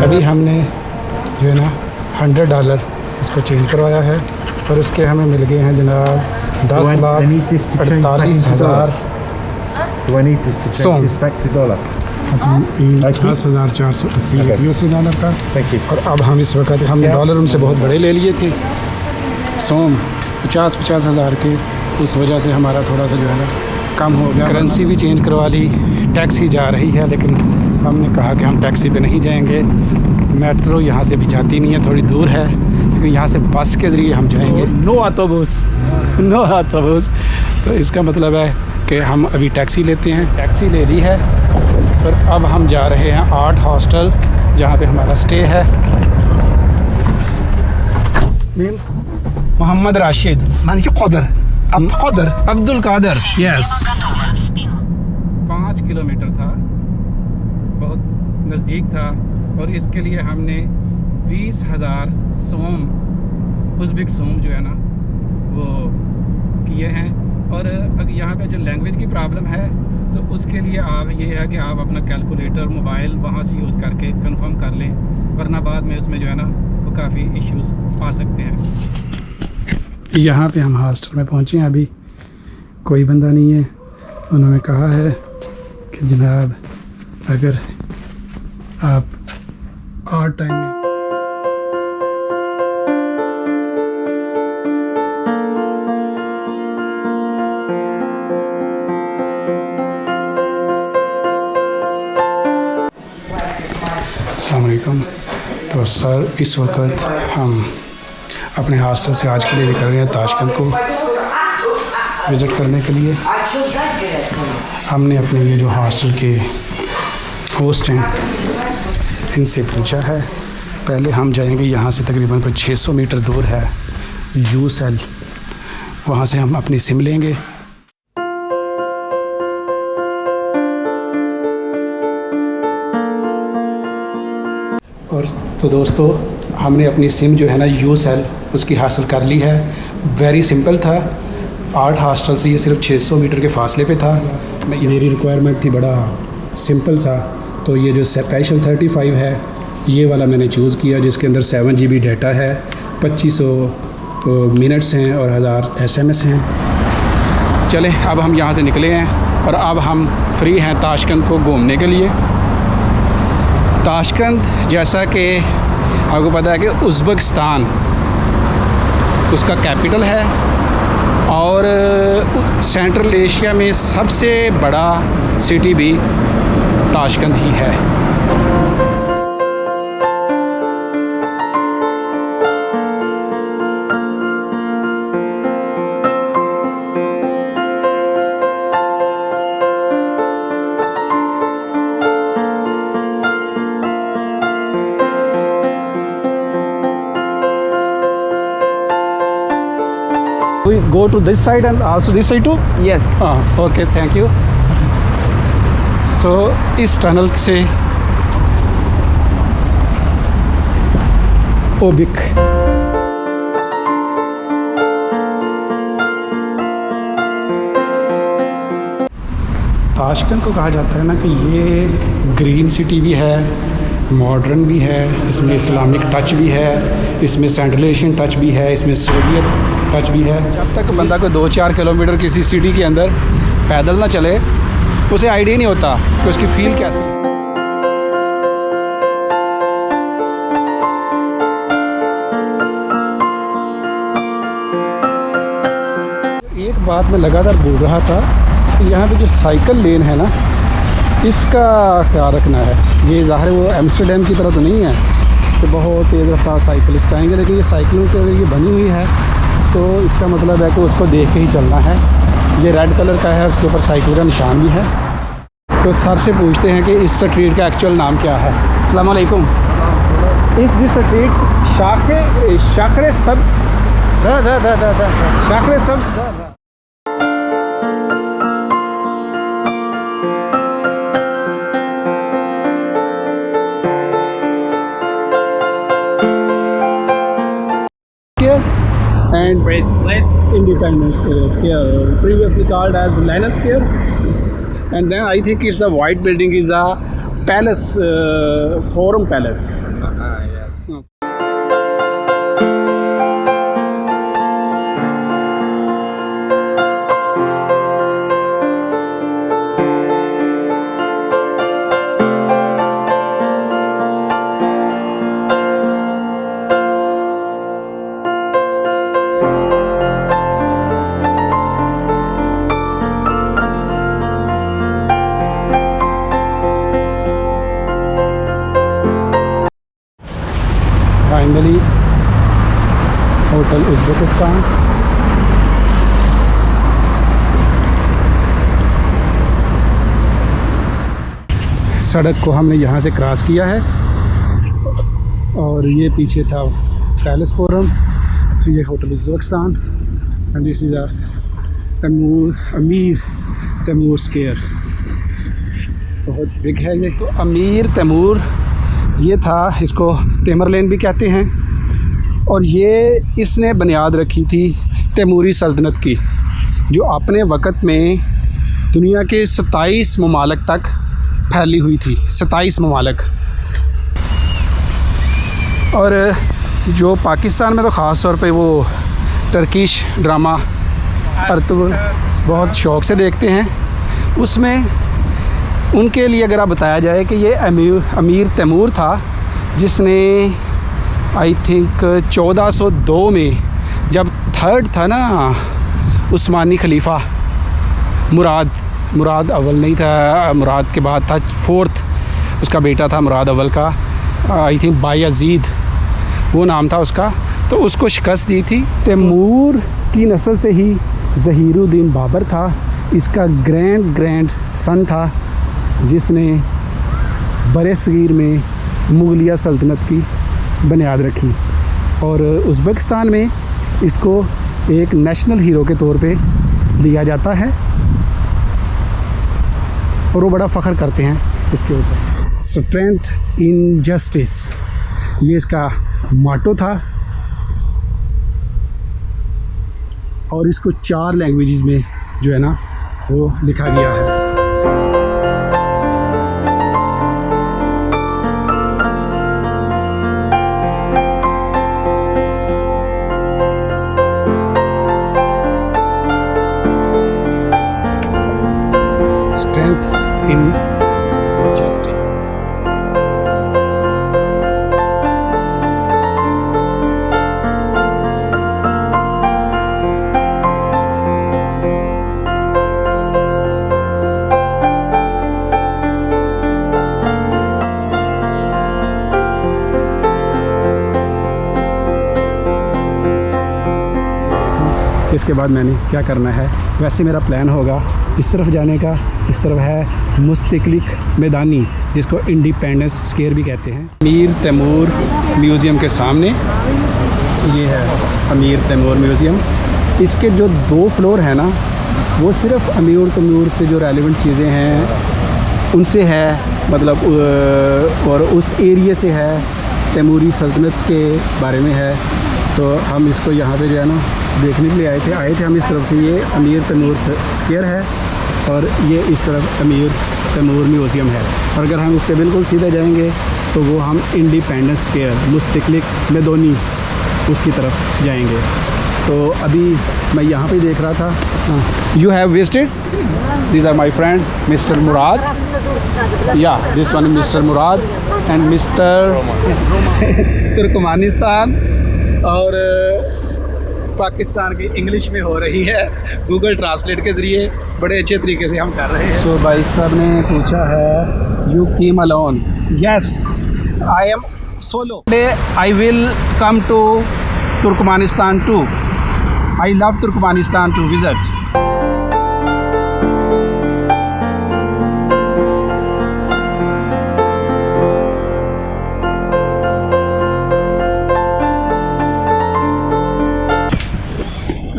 अभी हमने जो है ना $100 इसको चेंज करवाया है और उसके हमें मिल गए हैं जनाब 10,48,000 सोम, 10,480 $US का। और अब हम इस वक्त हमने डॉलर उनसे बहुत बड़े ले लिए थे सोम 50-50 हज़ार के, उस वजह से हमारा थोड़ा सा जो है ना कम हो गया। करेंसी भी चेंज करवा ली, टैक्सी जा रही है लेकिन हमने कहा कि हम टैक्सी पे नहीं जाएंगे, मेट्रो यहाँ से भी जाती नहीं है, थोड़ी दूर है, लेकिन यहाँ से बस के ज़रिए हम जाएंगे। No autobus no autobus. तो इसका मतलब है कि हम अभी टैक्सी लेते हैं, टैक्सी ले ली है और अब हम जा रहे हैं आर्ट हॉस्टल जहाँ पे हमारा स्टे है। मोहम्मद राशिद अब्दुल कादर, यस। 5 किलोमीटर था, बहुत नज़दीक था और इसके लिए हमने 20,000 सोम, उज़्बेक सोम जो है ना वो किए हैं। और अगर यहाँ पे जो लैंग्वेज की प्रॉब्लम है तो उसके लिए आप ये है कि आप अपना कैलकुलेटर मोबाइल वहाँ से यूज़ करके कंफर्म कर लें, वरना बाद में उसमें जो है ना वो काफ़ी इश्यूज़ आ सकते हैं। यहाँ पे हम हॉस्टल में पहुँचे हैं, अभी कोई बंदा नहीं है। उन्होंने कहा है कि जनाब अगर आप आर्ट टाइम में अस्सलाम वालेकुम। तो सर इस वक्त हम अपने हॉस्टल से आज के लिए निकल रहे हैं ताशकंद को विज़िट करने के लिए। हमने अपने ये जो हॉस्टल के होस्ट हैं इनसे पूछा है, पहले हम जाएंगे यहाँ से तकरीबन कोई 600 मीटर दूर है यूसेल, वहाँ से हम अपनी सिम लेंगे। और तो दोस्तों हमने अपनी सिम जो है ना यूसेल उसकी हासिल कर ली है। वेरी सिंपल था, आर्ट हॉस्टल से ये सिर्फ 600 मीटर के फासले पे था। मेरी रिक्वायरमेंट थी बड़ा सिंपल सा, तो ये जो स्पेशल 35 है ये वाला मैंने चूज़ किया, जिसके अंदर 7 GB डाटा है, 2500 मिनट्स हैं और 1000 SMS हैं। चलें अब हम यहाँ से निकले हैं और अब हम फ्री हैं ताशकंद को घूमने के लिए। ताशकंद जैसा कि आपको पता है कि उज़्बेकिस्तान उसका कैपिटल है और सेंट्रल एशिया में सबसे बड़ा सिटी भी ताशकंद ही है। We go to this side and also this side too? Yes. Okay, thank you. So इस टनल से ओबिक ताशकंद को कहा जाता है ना कि ये ग्रीन सिटी भी है, मॉडर्न भी है, इसमें इस्लामिक टच भी है, इसमें सेंट्रल एशियन टच भी है, इसमें सोवियत टच भी है। जब तक बंदा को 2-4 किलोमीटर किसी सिटी के अंदर पैदल ना चले उसे आइडिया नहीं होता कि उसकी फील कैसी है। एक बात मैं लगातार बोल रहा था कि यहाँ पे जो साइकिल लेन है ना इसका ख्याल रखना है। ये ज़ाहिर है वो एम्स्टर्डम की तरह तो नहीं है कि बहुत तेज़ रफ्तार साइकिलिस्ट आएंगे, लेकिन ये साइकिलों के ये बनी हुई है तो इसका मतलब है कि उसको देख के ही चलना है। ये रेड कलर का है, उसके ऊपर साइकिल का निशान भी है। तो सर से पूछते हैं कि इस स्ट्रीट का एक्चुअल नाम क्या है। अस्सलाम वालेकुम। इस दिस स्ट्रीट शाखरे सब्ज़ शाखरे सब्ज़ and Place Independence Square, previously called as Lenin Square, and then I think it's a white building is a palace, forum palace. Finally hotel Uzbekistan. सड़क को हमने यहाँ से क्रॉस किया है और ये पीछे था पैलेस फोरम, ये hotel Uzbekistan and this is अमीर तैमूर स्क्वायर। बहुत बिग है ये। तो अमीर तैमूर ये था, इसको तेमर लेन भी कहते हैं, और ये इसने बुनियाद रखी थी तैमूरी सल्तनत की, जो अपने वक़्त में दुनिया के 27 ममालिक तक फैली हुई थी। 27 ममालिक। और जो पाकिस्तान में तो ख़ास तौर पे वो टर्किश ड्रामा अर्तुगरुल बहुत शौक़ से देखते हैं। उसमें उनके लिए अगर आप बताया जाए कि ये अमीर तैमूर था, जिसने आई थिंक 1402 में, जब थर्ड था ना उस्मानी खलीफा, मुराद अव्वल नहीं था, मुराद के बाद था फोर्थ, उसका बेटा था मुराद अव्वल का, आई थिंक बायज़ीद वो नाम था उसका, तो उसको शिकस्त दी थी। तैमूर की नस्ल से ही ज़हीरुद्दीन बाबर था, इसका ग्रैंड सन था, जिसने बरसगीर में मुग़लिया सल्तनत की बुनियाद रखी। और उज़्बेकिस्तान में इसको एक नेशनल हीरो के तौर पे लिया जाता है और वो बड़ा फ़ख्र करते हैं इसके ऊपर। स्ट्रेंथ इन जस्टिस, ये इसका मोटो था, और इसको 4 लैंग्वेजेस में जो है ना वो लिखा गया है। Strength in justice. इसके बाद मैंने क्या करना है, वैसे मेरा प्लान होगा इस तरफ जाने का। इस तरफ है मुस्तक़लिक मैदानी, जिसको इंडिपेंडेंस स्क्वायर भी कहते हैं। अमीर तैमूर म्यूज़ियम के सामने ये है अमीर तैमूर म्यूज़ियम। इसके जो 2 फ्लोर हैं ना, वो सिर्फ़ अमीर तैमूर से जो रेलेवेंट चीज़ें हैं उनसे है, मतलब और उस एरिए से है, तैमूरी सल्तनत के बारे में है। तो हम इसको यहाँ पे जो है ना देखने के लिए आए थे हम इस तरफ से। ये अमीर तैमूर स्क्वायर है और ये इस तरफ अमीर तैमूर म्यूज़ियम है। और अगर हम इस पर बिल्कुल सीधे जाएंगे तो वो हम इंडिपेंडेंस स्क्वायर, मुस्तक़लिक मैदानी, उसकी तरफ जाएंगे। तो अभी मैं यहाँ पे देख रहा था। You have visited, these are my friend mister Murad, या this one mister Murad and mister Turkmenistan. और पाकिस्तान की इंग्लिश में हो रही है गूगल ट्रांसलेट के ज़रिए, बड़े अच्छे तरीके से हम कर रहे हैं। सो भाई साहब ने पूछा है, you came alone? Yes, I am solo. I will come to Turkmenistan too. I love Turkmenistan to visit.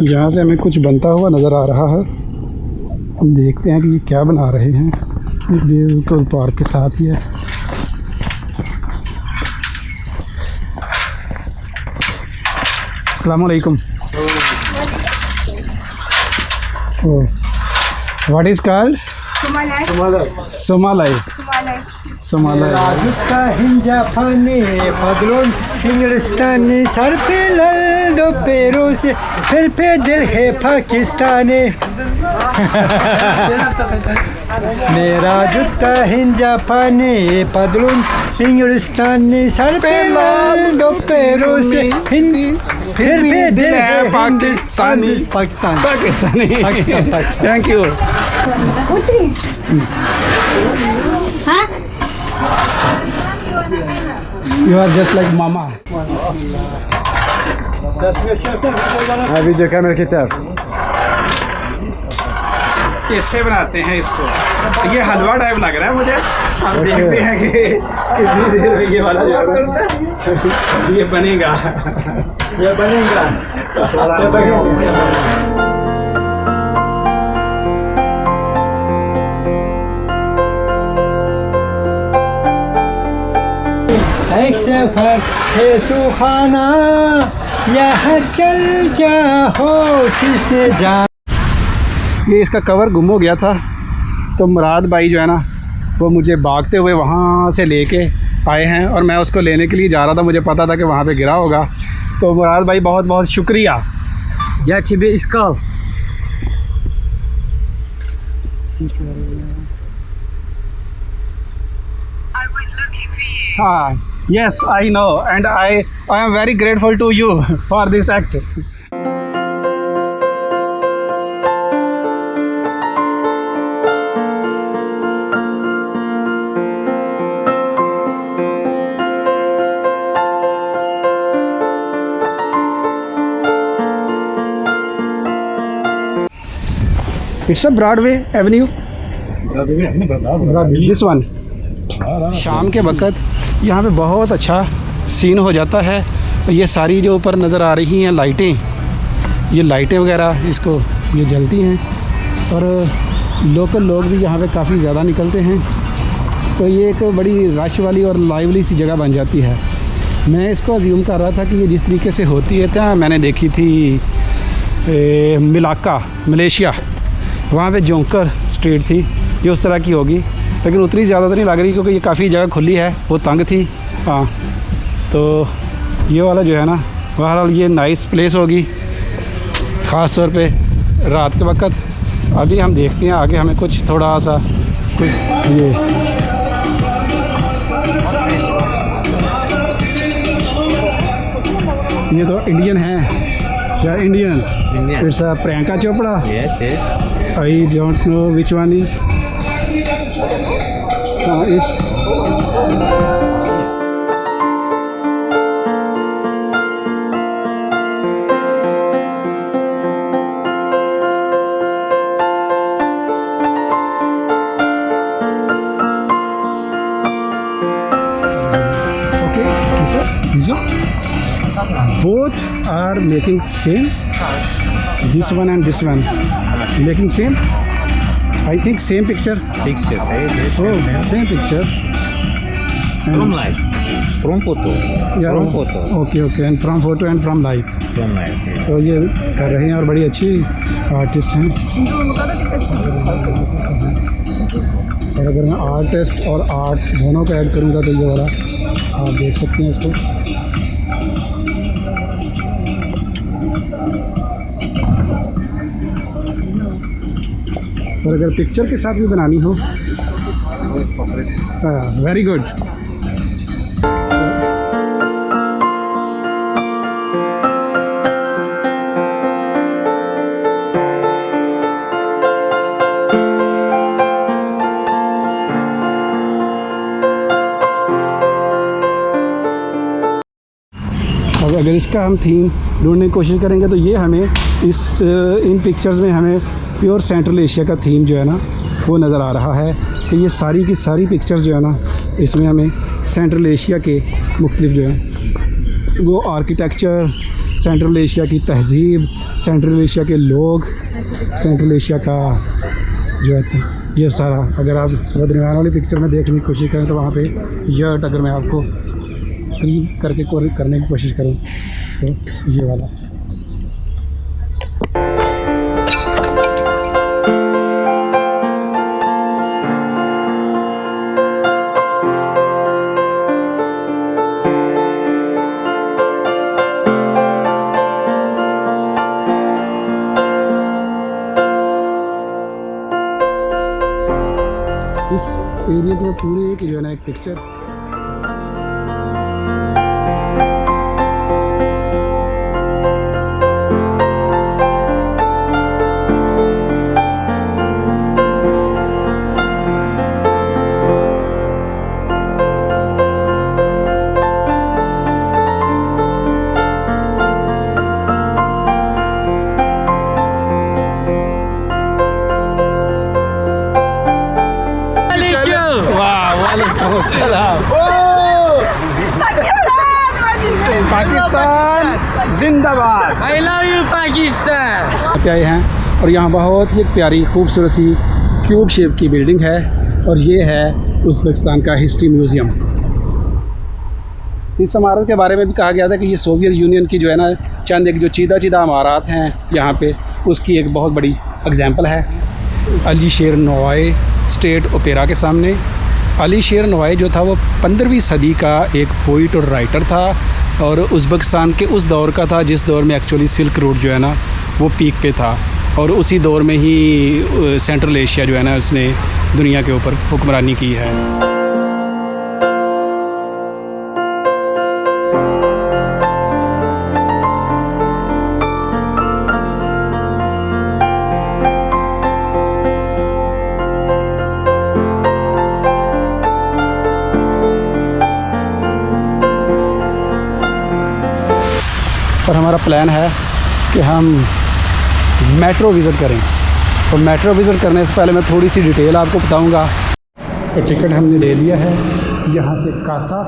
यहाँ से हमें कुछ बनता हुआ नज़र आ रहा है। हम देखते हैं कि ये क्या बना रहे हैं। बिल्कुल पार्क के साथ ही है। अस्सलाम वालेकुम। What is called? Somalai. राजुका हिंजा Fani पगलोन इंग्लिस्तानी sir पे लल दो पैरों से फिर पे दिल है पाकिस्तानी मेरा जूता हिंजा फानी पगलोन इंग्लिस्तानी सर पे लल दो पैरों से फिर पे दिल है Pakistani Pakistani. Thank you. You are just like mama. अभी जो कैमरा की तरफ इससे बनाते हैं इसको। ये हलवा टाइप लग रहा है मुझे। अब देखते हैं कि कितनी देर में ये वाला जो है ये बनेगा। एक सफर है सुहाना यहाँ चल जाओ जिसने जा। ये इसका कवर गुम हो गया था, तो मुराद भाई जो है ना वो मुझे भागते हुए वहाँ से लेके आए हैं और मैं उसको लेने के लिए जा रहा था। मुझे पता था कि वहाँ पे गिरा होगा, तो मुराद भाई बहुत बहुत शुक्रिया। या चिबे इसका हाँ, yes, I know, and I am very grateful to you for this act. It's a Broadway Avenue. This one. शाम के वक़्त यहाँ पे बहुत अच्छा सीन हो जाता है। ये सारी जो ऊपर नज़र आ रही हैं लाइटें, ये लाइटें वगैरह इसको ये जलती हैं और लोकल लोग भी यहाँ पे काफ़ी ज़्यादा निकलते हैं, तो ये एक बड़ी रश वाली और लाइवली सी जगह बन जाती है। मैं इसको अज्यूम कर रहा था कि ये जिस तरीके से होती है, क्या मैंने देखी थी मिलाका मलेशिया, वहाँ पे जोंकर स्ट्रीट थी, ये उस तरह की होगी, लेकिन उतनी ज़्यादा तो नहीं लग रही क्योंकि ये काफ़ी जगह खुली है, वो तंग थी। हाँ, तो ये वाला जो है ना, बहरहाल ये नाइस प्लेस होगी ख़ास तौर पे रात के वक्त। अभी हम देखते हैं आगे हमें कुछ थोड़ा सा कुछ ये तो इंडियन है या Indians. It's Priyanka Chopra. Yes yes I don't know which one is it's both are making same, this one and this one making same, I think same picture. Picture है Oh, same picture. From life from photo Yeah, from photo okay, and from photo and from life. From life So ये कर रहे हैं और बड़ी अच्छी artist हैं। और अगर मैं आर्टिस्ट और आर्ट दोनों को ऐड करूँगा तो ये वाला आप देख सकते हैं इसको। और अगर पिक्चर के साथ भी बनानी हो, वेरी गुड। अब अगर इसका हम थीम ढूंढने की कोशिश करेंगे तो ये हमें इन पिक्चर्स में हमें प्योर सेंट्रल एशिया का थीम जो है ना वो नज़र आ रहा है कि ये सारी की सारी पिक्चर्स जो है ना इसमें हमें सेंट्रल एशिया के मुख्तलिफ जो है वो आर्किटेक्चर, सेंट्रल एशिया की तहज़ीब, सेंट्रल एशिया के लोग, सेंट्रल एशिया का जो है ये सारा। अगर आप दरमियान वाली पिक्चर में देखने की कोशिश करें तो वहाँ पे यर्ट अगर मैं आपको क्लीन करके करने की कोशिश करूँ तो ये वाला एरिया को पूरे की जो है ना एक पिक्चर। पाकिस्तान जिंदाबाद। I love you Pakistan. पे आए हैं और यहाँ बहुत ही एक प्यारी खूबसूरत सी क्यूब शेप की बिल्डिंग है और ये है उज़्बेकिस्तान का हिस्ट्री म्यूज़ियम। इस इमारत के बारे में भी कहा गया था कि ये सोवियत यूनियन की जो है ना चंद एक जो चीदा इमारत हैं यहाँ पे, उसकी एक बहुत बड़ी एग्जांपल है। अली शेर नवाई स्टेट ओपेरा के सामने। अली शेर नवाई जो था वो 15वीं सदी का एक पोइट और राइटर था और उज़्बेकिस्तान के उस दौर का था जिस दौर में एक्चुअली सिल्क रूट जो है ना वो पीक पे था और उसी दौर में ही सेंट्रल एशिया जो है ना उसने दुनिया के ऊपर हुक्मरानी की है। और हमारा प्लान है कि हम मेट्रो विज़िट करें और मेट्रो विज़िट करने से पहले मैं थोड़ी सी डिटेल आपको बताऊंगा। तो टिकट हमने ले लिया है यहाँ से कासा